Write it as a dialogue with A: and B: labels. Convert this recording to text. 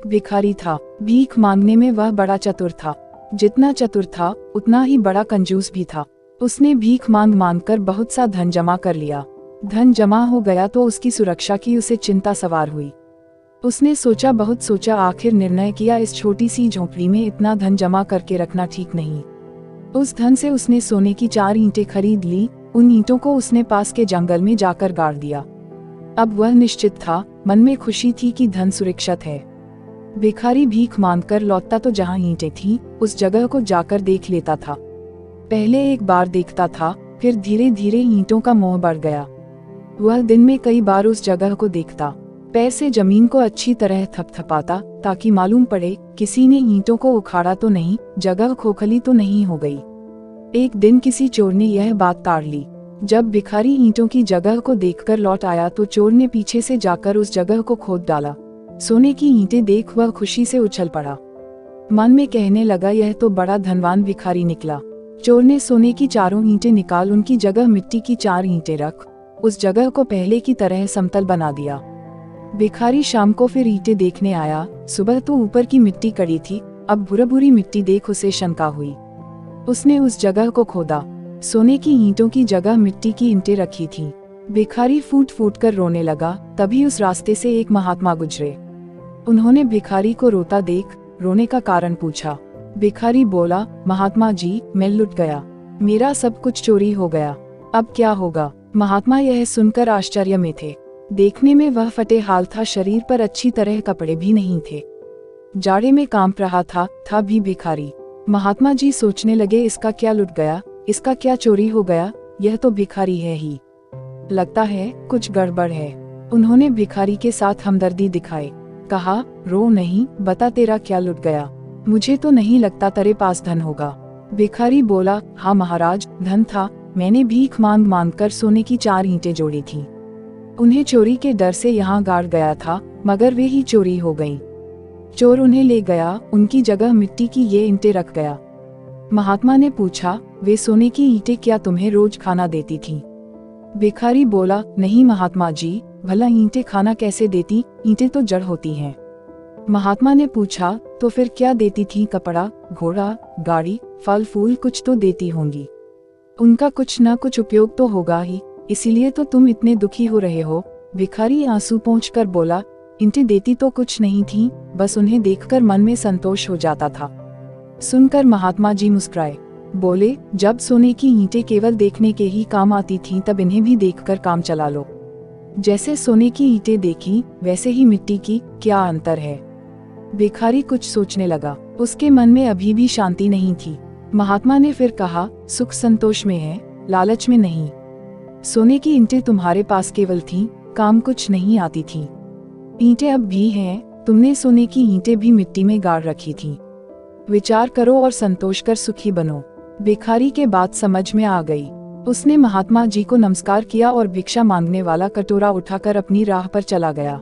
A: एक भिखारी था। भीख मांगने में वह बड़ा चतुर था। जितना चतुर था उतना ही बड़ा कंजूस भी था। उसने भीख मांग मांग कर बहुत सा धन जमा कर लिया। धन जमा हो गया तो उसकी सुरक्षा की उसे चिंता सवार हुई। उसने सोचा, बहुत सोचा, आखिर निर्णय किया, इस छोटी सी झोंपड़ी में इतना धन जमा करके रखना ठीक नहीं। उस धन से उसने सोने की 4 ईंटें खरीद ली। उन ईंटों को उसने पास के जंगल में जाकर गाड़ दिया। अब वह निश्चित था, मन में खुशी थी कि धन सुरक्षित है। भिखारी भीख मांगकर लौटता तो जहाँ ईंटें थीं, उस जगह को जाकर देख लेता था। पहले एक बार देखता था, फिर धीरे धीरे ईंटों का मोह बढ़ गया। वह दिन में कई बार उस जगह को देखता, पैर से जमीन को अच्छी तरह थपथपाता ताकि मालूम पड़े किसी ने ईंटों को उखाड़ा तो नहीं, जगह खोखली तो नहीं हो गई। एक दिन किसी चोर ने यह बात ताड़ ली। जब भिखारी ईंटों की जगह को देखकर लौट आया तो चोर ने पीछे से जाकर उस जगह को खोद डाला। सोने की ईंटें देख वह खुशी से उछल पड़ा। मन में कहने लगा, यह तो बड़ा धनवान भिखारी निकला। चोर ने सोने की 4 ईंटें निकाल उनकी जगह मिट्टी की 4 ईंटें रख उस जगह को पहले की तरह समतल बना दिया। भिखारी शाम को फिर ईंटें देखने आया। सुबह तो ऊपर की मिट्टी कड़ी थी, अब भूरी मिट्टी देख उसे शंका हुई। उसने उस जगह को खोदा। सोने की ईंटों की जगह मिट्टी की ईंटें रखी थीं। भिखारी फूट फूट कर रोने लगा। तभी उस रास्ते से एक महात्मा गुजरे। उन्होंने भिखारी को रोता देख रोने का कारण पूछा। भिखारी बोला, महात्मा जी, मैं लुट गया, मेरा सब कुछ चोरी हो गया, अब क्या होगा। महात्मा यह सुनकर आश्चर्य में थे। देखने में वह फटे हाल था, शरीर पर अच्छी तरह कपड़े भी नहीं थे, जाड़े में कांप रहा था भी भिखारी। महात्मा जी सोचने लगे, इसका क्या लुट गया, इसका क्या चोरी हो गया, यह तो भिखारी है ही, लगता है कुछ गड़बड़ है। उन्होंने भिखारी के साथ हमदर्दी दिखाई। कहा, रो नहीं, बता तेरा क्या लुट गया। मुझे तो नहीं लगता तेरे पास धन होगा। भिखारी बोला, हाँ महाराज, धन था, मैंने भीख मांग मांग कर सोने की 4 ईंटें जोड़ी थी। उन्हें चोरी के डर से यहाँ गाड़ गया था, मगर वे ही चोरी हो गईं। चोर उन्हें ले गया, उनकी जगह मिट्टी की ये ईंटें रख गया। महात्मा ने पूछा, वे सोने की ईंटें क्या तुम्हें रोज खाना देती थीं? भिखारी बोला, नहीं महात्मा जी, भला ईंटें खाना कैसे देती, ईंटें तो जड़ होती हैं। महात्मा ने पूछा, तो फिर क्या देती थीं? कपड़ा, घोड़ा, गाड़ी, फल फूल कुछ तो देती होंगी, उनका कुछ न कुछ उपयोग तो होगा ही, इसीलिए तो तुम इतने दुखी हो रहे हो। भिखारी आंसू पोंछकर बोला, ईंटें देती तो कुछ नहीं थीं, बस उन्हें देखकर मन में संतोष हो जाता था। सुनकर महात्मा जी मुस्कुराए, बोले, जब सोने की ईंटें केवल देखने के ही काम आती थीं, तब इन्हें भी देखकर काम चला लो। जैसे सोने की ईंटें देखी, वैसे ही मिट्टी की, क्या अंतर है। भिखारी कुछ सोचने लगा, उसके मन में अभी भी शांति नहीं थी। महात्मा ने फिर कहा, सुख संतोष में है, लालच में नहीं। सोने की ईंटें तुम्हारे पास केवल थीं, काम कुछ नहीं आती थीं। ईंटें अब भी हैं, तुमने सोने की ईंटें भी मिट्टी में गाड़ रखी थीं। विचार करो और संतोष कर सुखी बनो। भिखारी के बात समझ में आ गई। उसने महात्मा जी को नमस्कार किया और भिक्षा मांगने वाला कटोरा उठाकर अपनी राह पर चला गया।